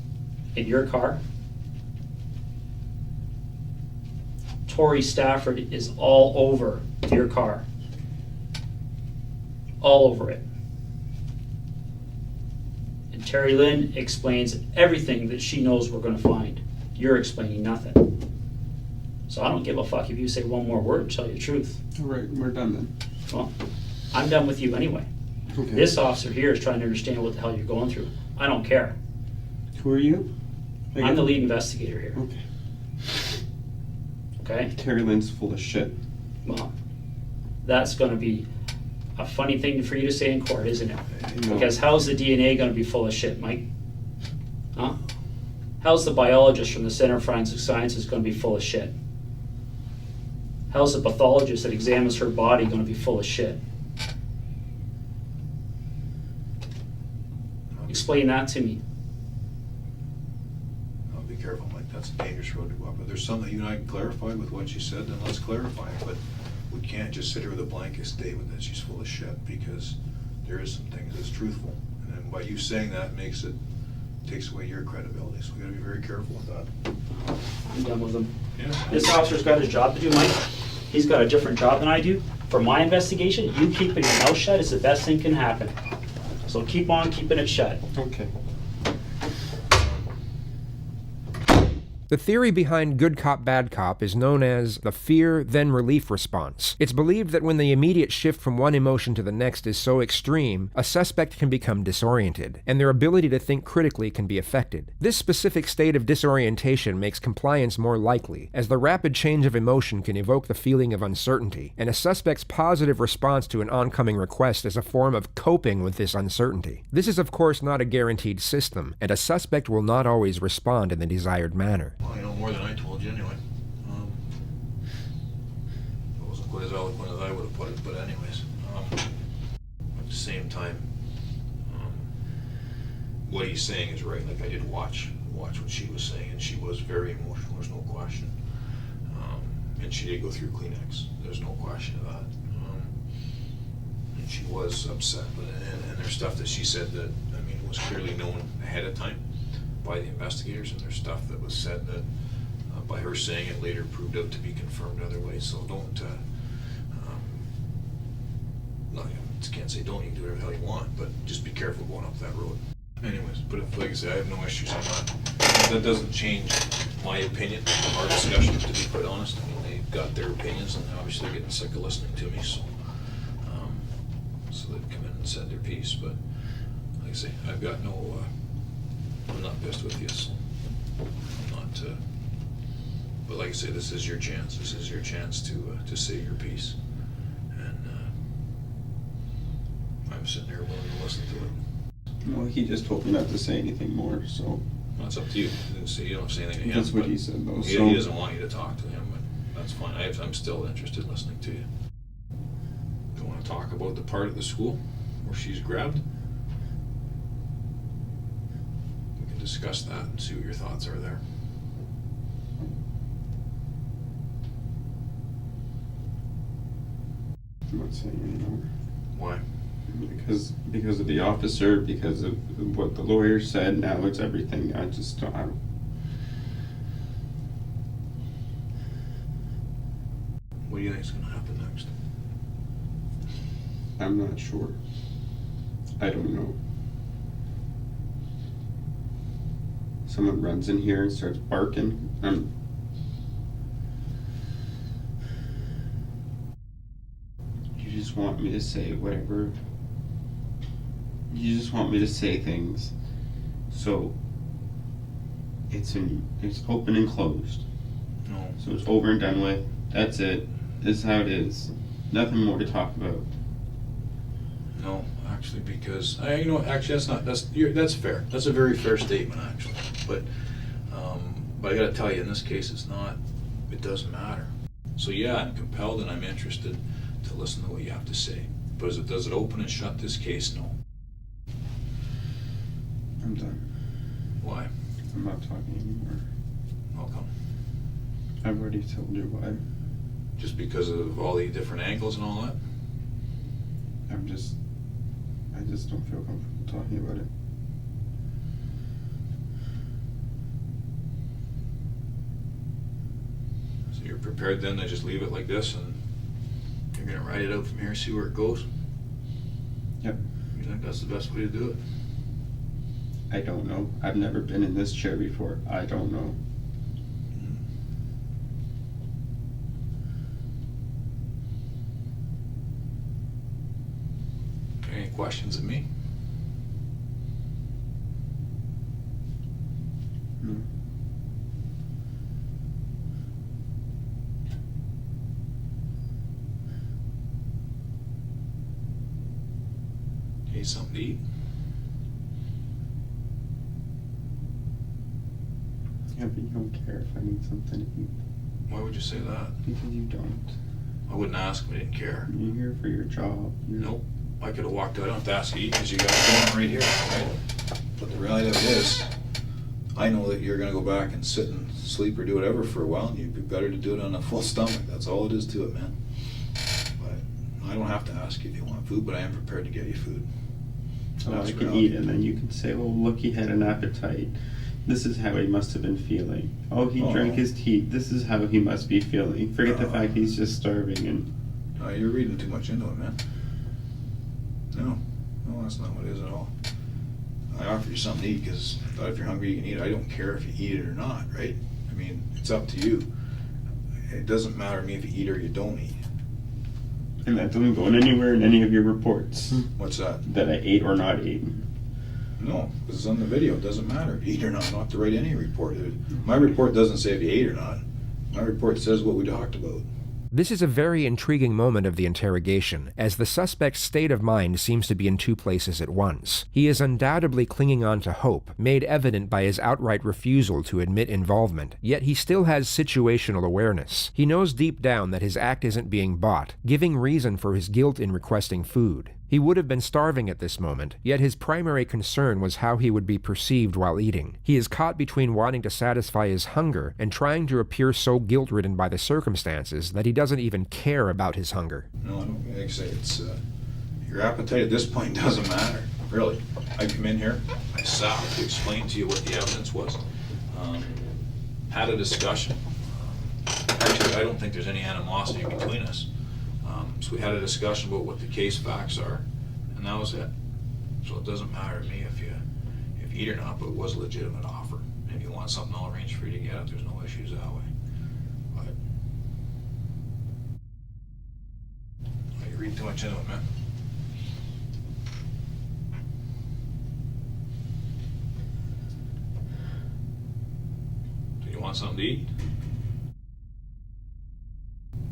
in your car. Tori Stafford is all over your car. All over it. And Terri-Lynne explains everything that she knows we're going to find. You're explaining nothing. So I don't give a fuck if you say one more word to tell you the truth. All right, we're done then. Well, I'm done with you anyway. Okay. This officer here is trying to understand what the hell you're going through. I don't care. Who are you? I'm the lead investigator here. Okay. Okay? Terri-Lynne's full of shit. Well, that's going to be a funny thing for you to say in court, isn't it? No. Because how's the DNA going to be full of shit, Mike? Huh? How's the biologist from the Center for Forensic Sciences going to be full of shit? How's the pathologist that examines her body going to be full of shit? Explain that to me. I'll be careful, Mike. That's a dangerous road to go up. If there's something you and I can clarify with what she said, then let's clarify it. But we can't just sit here with a blanket statement that she's full of shit, because there is some things that's truthful. And then by you saying that takes away your credibility. So we gotta be very careful with that. I'm done with him. Yeah. This officer's got his job to do, Mike. He's got a different job than I do. For my investigation, you keeping your mouth shut is the best thing can happen. So keep on keeping it shut. Okay. The theory behind good cop, bad cop is known as the fear, then relief response. It's believed that when the immediate shift from one emotion to the next is so extreme, a suspect can become disoriented, and their ability to think critically can be affected. This specific state of disorientation makes compliance more likely, as the rapid change of emotion can evoke the feeling of uncertainty, and a suspect's positive response to an oncoming request is a form of coping with this uncertainty. This is of course not a guaranteed system, and a suspect will not always respond in the desired manner. Well, you know more than I told you anyway. It wasn't quite as eloquent as I would have put it, but anyways. Like I same time, what he's saying is right. Like, I did watch what she was saying, and she was very emotional, there's no question. And she did go through Kleenex, there's no question of that. And she was upset, and there's stuff that she said that, I mean, was clearly known ahead of time by the investigators, and there's stuff that was said that, by her saying it, later proved out to be confirmed other ways. So don't, no, I can't say don't, you can do whatever the hell you want, but just be careful going up that road. Anyways, but if, like I say, I have no issues on that. That doesn't change my opinion, our discussion, to be quite honest. I mean, they've got their opinions, and obviously they're getting sick of listening to me, so they've come in and said their piece. But like I say, I've got no, I'm not pissed with you, so I'm not, but like I say, this is your chance. This is your chance to say your piece. And I'm sitting here willing to listen to it. Well, he just told me not to say anything more, so. Well, that's up to you. You don't say anything to him. That's what he said, though. He doesn't want you to talk to him, but that's fine. I'm still interested in listening to you. Do you want to talk about the part of the school where she's grabbed? We can discuss that and see what your thoughts are there. I'm not saying anymore. Why? Because of the officer, because of what the lawyer said. Now it's everything. I just don't. What do you think is going to happen next? I'm not sure. I don't know. Someone runs in here and starts barking. You just want me to say whatever. You just want me to say things. So it's open and closed. No. So it's over and done with. That's it. This is how it is. Nothing more to talk about. No, actually, because actually that's fair. That's a very fair statement, actually. But I got to tell you, in this case, it's not. It doesn't matter. So yeah, I'm compelled and I'm interested to listen to what you have to say. But does it open and shut this case? No. I'm done. Why? I'm not talking anymore. How come? I've already told you why. Just because of all the different angles and all that? I just don't feel comfortable talking about it. So you're prepared then to just leave it like this and you're going to ride it out from here, see where it goes? Yep. You think that's the best way to do it? I don't know. I've never been in this chair before. I don't know. Any questions of me? No. Need something to eat? Yeah, but you don't care if I need something to eat. Why would you say that? Because you don't. I wouldn't ask if I didn't care. You're here for your job. Nope. I could have walked out. I don't have to ask you to eat because you got a phone right here, right? But the reality of it is, I know that you're going to go back and sit and sleep or do whatever for a while, and you'd be better to do it on a full stomach. That's all it is to it, man. But I don't have to ask you if you want food, but I am prepared to get you food. So I can eat, and then you can say, "Oh, look, he had an appetite. This is how he must have been feeling. Oh, he drank his tea. This is how he must be feeling." Forget the fact he's just starving and. No, you're reading too much into it, man. No, that's not what it is at all. I offered you something to eat because I thought if you're hungry, you can eat. I don't care if you eat it or not, right? I mean, it's up to you. It doesn't matter to me if you eat or you don't eat. And that doesn't go in anywhere in any of your reports. What's that? That I ate or not ate. No, because it's on the video. It doesn't matter if you eat or not. I don't have to write any report. My report doesn't say if you ate or not. My report says what we talked about. This is a very intriguing moment of the interrogation, as the suspect's state of mind seems to be in two places at once. He is undoubtedly clinging on to hope, made evident by his outright refusal to admit involvement, yet he still has situational awareness. He knows deep down that his act isn't being bought, giving reason for his guilt in requesting food. He would have been starving at this moment, yet his primary concern was how he would be perceived while eating. He is caught between wanting to satisfy his hunger and trying to appear so guilt-ridden by the circumstances that he doesn't even care about his hunger. No, I don't, like I say, it's, your appetite at this point doesn't matter, really. I come in here, I sat to explain to you what the evidence was, had a discussion. Actually, I don't think there's any animosity between us. So we had a discussion about what the case facts are, and that was it. So it doesn't matter to me if you eat or not, but it was a legitimate offer. If you want something, I'll arrange for you to get it. There's no issues that way. But you read too much into it, man. Do you want something to eat?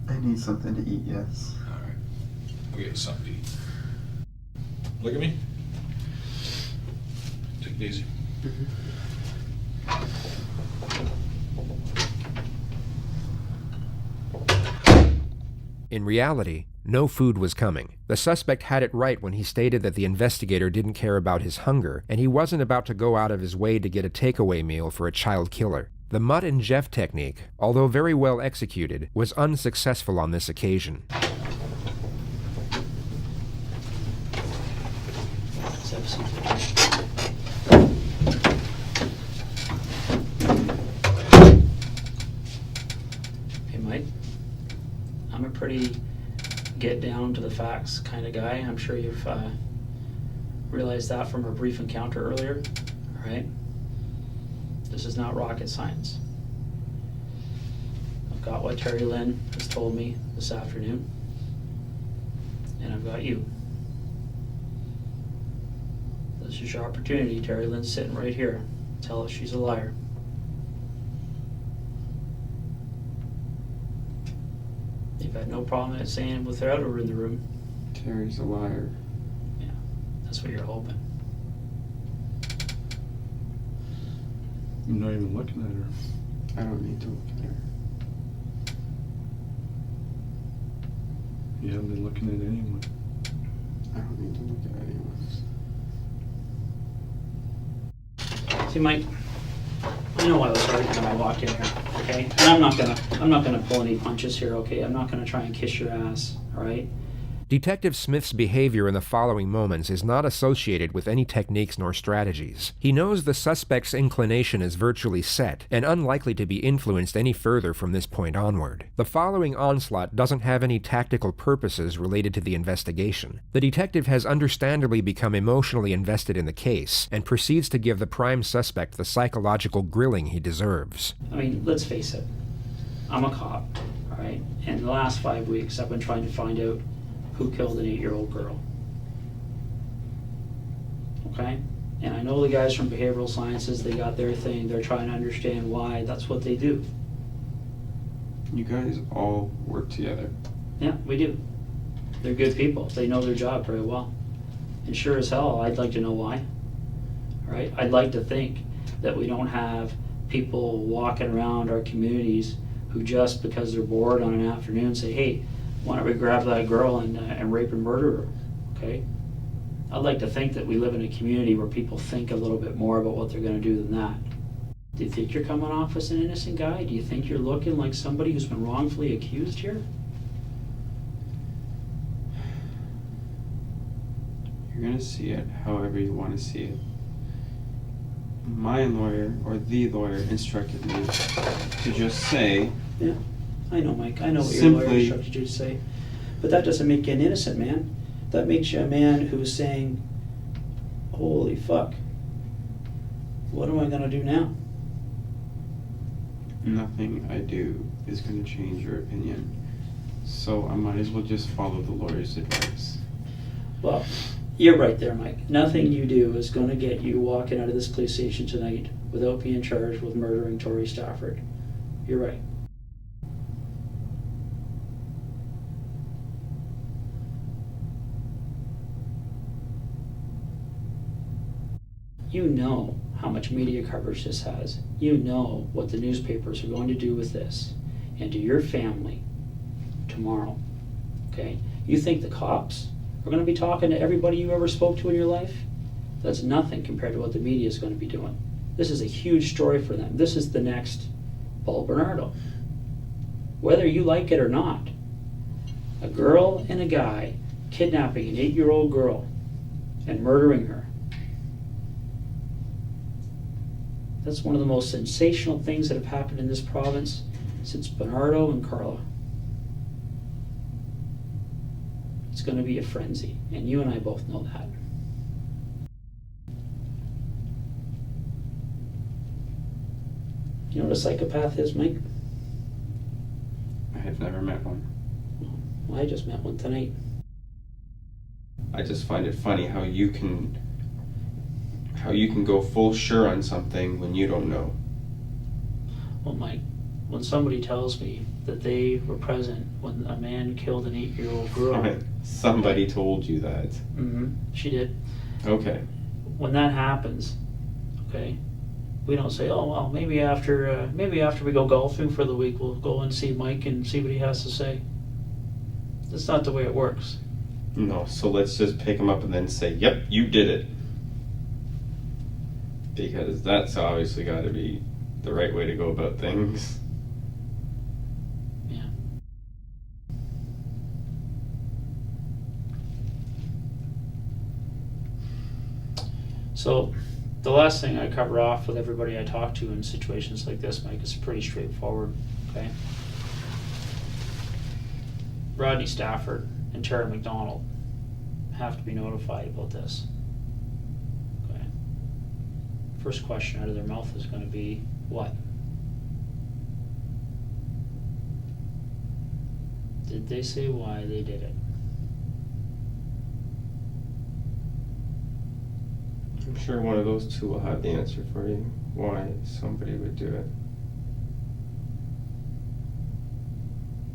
I need something to eat, yes. All right. I'll get you something to eat. Look at me. Take it easy. In reality, no food was coming. The suspect had it right when he stated that the investigator didn't care about his hunger, and he wasn't about to go out of his way to get a takeaway meal for a child killer. The Mutt and Jeff technique, although very well executed, was unsuccessful on this occasion. Hey, Mike, I'm a pretty get down to the facts kind of guy. I'm sure you've realized that from our brief encounter earlier, all right? This is not rocket science. I've got what Terri-Lynne has told me this afternoon, and I've got you. This is your opportunity. Terri-Lynne's sitting right here. Tell us she's a liar. You've had no problem in saying it without her in the room. Terry's a liar. Yeah, that's what you're hoping. I'm not even looking at her. I don't need to look at her. You haven't been looking at anyone. I don't need to look at anyone. See, Mike, I know I was right when I walked in here, okay? And I'm not gonna pull any punches here, okay? I'm not gonna try and kiss your ass, all right? Detective Smith's behavior in the following moments is not associated with any techniques nor strategies. He knows the suspect's inclination is virtually set and unlikely to be influenced any further from this point onward. The following onslaught doesn't have any tactical purposes related to the investigation. The detective has understandably become emotionally invested in the case and proceeds to give the prime suspect the psychological grilling he deserves. I mean, let's face it, I'm a cop, all right? And the last 5 weeks, I've been trying to find out who killed an 8-year-old girl. Okay? And I know the guys from behavioral sciences, they got their thing, they're trying to understand why that's what they do. You guys all work together. Yeah, we do. They're good people. They know their job very well. And sure as hell, I'd like to know why. All right? I'd like to think that we don't have people walking around our communities who just because they're bored on an afternoon say, hey, why don't we grab that girl and rape and murder her, okay? I'd like to think that we live in a community where people think a little bit more about what they're going to do than that. Do you think you're coming off as an innocent guy? Do you think you're looking like somebody who's been wrongfully accused here? You're going to see it however you want to see it. My lawyer, or the lawyer, instructed me to just say... Yeah, I know, Mike. I know what your Simply- lawyer instructed you to say. But that doesn't make you an innocent man. That makes you a man who's saying, holy fuck, what am I going to do now? Nothing I do is going to change your opinion. So I might as well just follow the lawyer's advice. Well, you're right there, Mike. Nothing you do is going to get you walking out of this police station tonight without being charged with murdering Tori Stafford. You're right. You know how much media coverage this has. You know what the newspapers are going to do with this and to your family tomorrow, okay? You think the cops are going to be talking to everybody you ever spoke to in your life, that's nothing compared to what the media is going to be doing. This is a huge story for them. This is the next Paul Bernardo. Whether you like it or not, a girl and a guy kidnapping an 8-year-old girl and murdering her. That's one of the most sensational things that have happened in this province since Bernardo and Carla. It's going to be a frenzy, and you and I both know that. You know what a psychopath is, Mike? I have never met one. Well, I just met one tonight. I just find it funny how you can go full sure on something when you don't know. Well, Mike, when somebody tells me that they were present when a man killed an 8-year-old girl. Somebody told you that. Mm-hmm. She did. Okay. When that happens, okay, we don't say, oh, well, maybe after we go golfing for the week, we'll go and see Mike and see what he has to say. That's not the way it works. No, so let's just pick him up and then say, yep, you did it. Because that's obviously got to be the right way to go about things. Yeah. So, the last thing I cover off with everybody I talk to in situations like this, Mike, is pretty straightforward, okay? Rodney Stafford and Terri McDonald have to be notified about this. Okay. First question out of their mouth is going to be, what? Did they say why they did it? I'm sure one of those two will have the answer for you, why somebody would do it.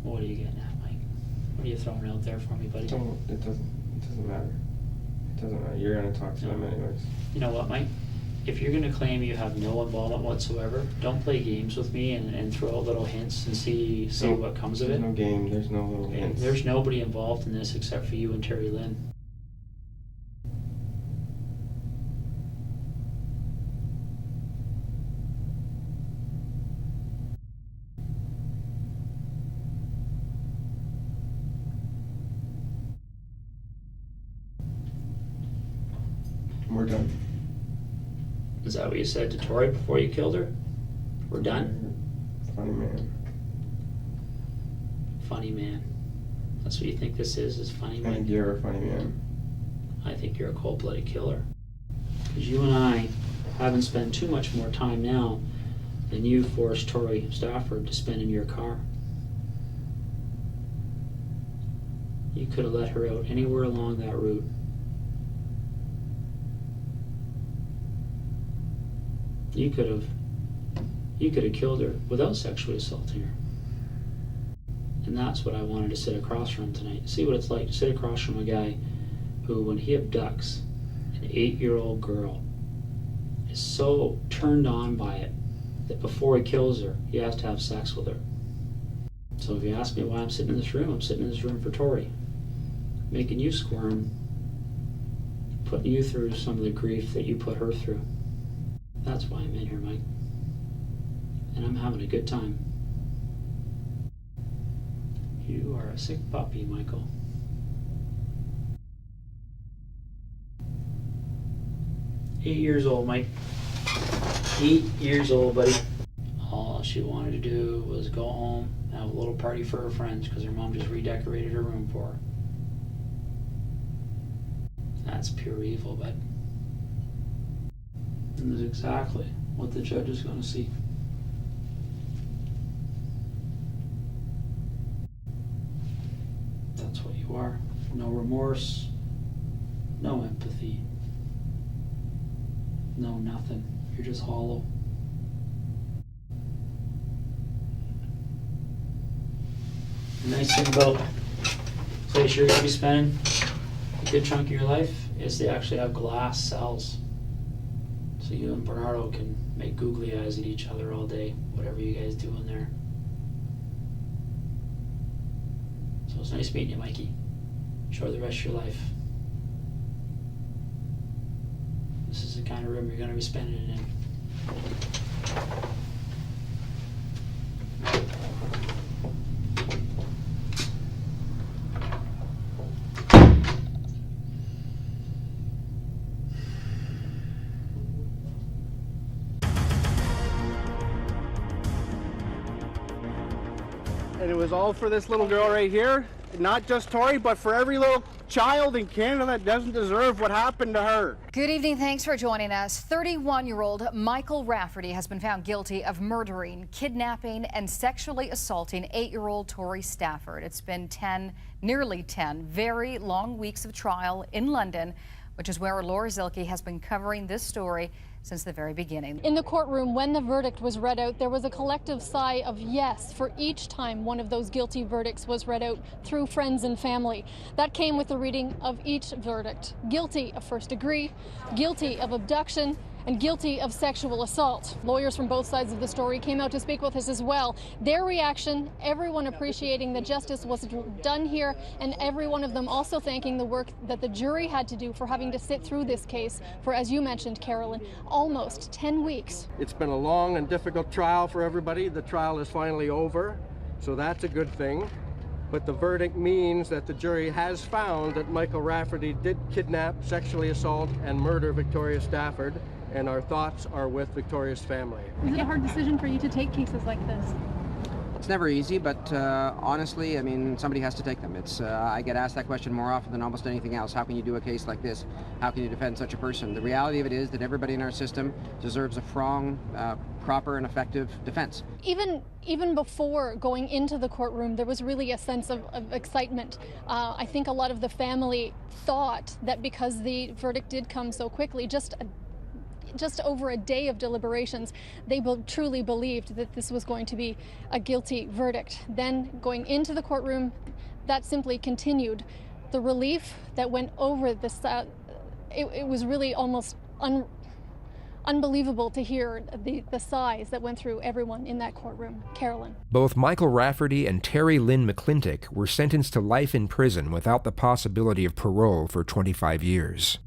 What are you getting at, Mike? What are you throwing out there for me, buddy? It doesn't matter. It doesn't matter. You're going to talk to them anyways. You know what, Mike? If you're going to claim you have no involvement whatsoever, don't play games with me and throw out little hints and see what comes of it. There's no game. There's no little hints. There's nobody involved in this except for you and Terri-Lynne. We're done. Is that what you said to Tori before you killed her? We're done? Funny man. Funny man. That's what you think this is funny I man? think you're a funny man. I think you're a cold-blooded killer. Because you and I haven't spent too much more time now than you forced Tori Stafford to spend in your car. You could have let her out anywhere along that route. You could have killed her without sexually assaulting her. And that's what I wanted to sit across from tonight. See what it's like to sit across from a guy who, when he abducts an 8-year-old girl, is so turned on by it that before he kills her, he has to have sex with her. So if you ask me why I'm sitting in this room, I'm sitting in this room for Tori. Making you squirm, putting you through some of the grief that you put her through. That's why I'm in here, Mike. And I'm having a good time. You are a sick puppy, Michael. Eight years old, Mike. 8 years old, buddy. All she wanted to do was go home and have a little party for her friends because her mom just redecorated her room for her. That's pure evil, bud. And that's exactly what the judge is going to see. That's what you are. No remorse, no empathy, no nothing. You're just hollow. The nice thing about the place you're going to be spending a good chunk of your life is they actually have glass cells. So you and Bernardo can make googly eyes at each other all day, whatever you guys do in there. So it's nice meeting you, Mikey. Enjoy the rest of your life. This is the kind of room you're going to be spending it in. And it was all for this little girl right here. Not just Tori, but for every little child in Canada that doesn't deserve what happened to her. Good evening. Thanks for joining us. 31-year-old Michael Rafferty has been found guilty of murdering, kidnapping, and sexually assaulting 8-year-old Tori Stafford. It's been nearly 10 very long weeks of trial in London, which is where Laura Zilke has been covering this story since the very beginning. In the courtroom, when the verdict was read out, there was a collective sigh of yes for each time one of those guilty verdicts was read out through friends and family. That came with the reading of each verdict. Guilty of first degree, guilty of abduction, and guilty of sexual assault. Lawyers from both sides of the story came out to speak with us as well. Their reaction, everyone appreciating that justice was done here, and every one of them also thanking the work that the jury had to do for having to sit through this case for, as you mentioned, Terri-Lynne, almost 10 weeks. It's been a long and difficult trial for everybody. The trial is finally over, so that's a good thing. But the verdict means that the jury has found that Michael Rafferty did kidnap, sexually assault, and murder Victoria Stafford, and our thoughts are with Victoria's family. Is it a hard decision for you to take cases like this? It's never easy, but honestly, I mean, somebody has to take them. I get asked that question more often than almost anything else. How can you do a case like this? How can you defend such a person? The reality of it is that everybody in our system deserves a strong, proper, and effective defense. Even before going into the courtroom, there was really a sense of excitement. I think a lot of the family thought that because the verdict did come so quickly, just over a day of deliberations, they truly believed that this was going to be a guilty verdict. Then going into the courtroom, that simply continued. The relief that went over this, it was really almost unbelievable to hear the sighs that went through everyone in that courtroom. Carolyn. Both Michael Rafferty and Terri-Lynne McClintic were sentenced to life in prison without the possibility of parole for 25 years.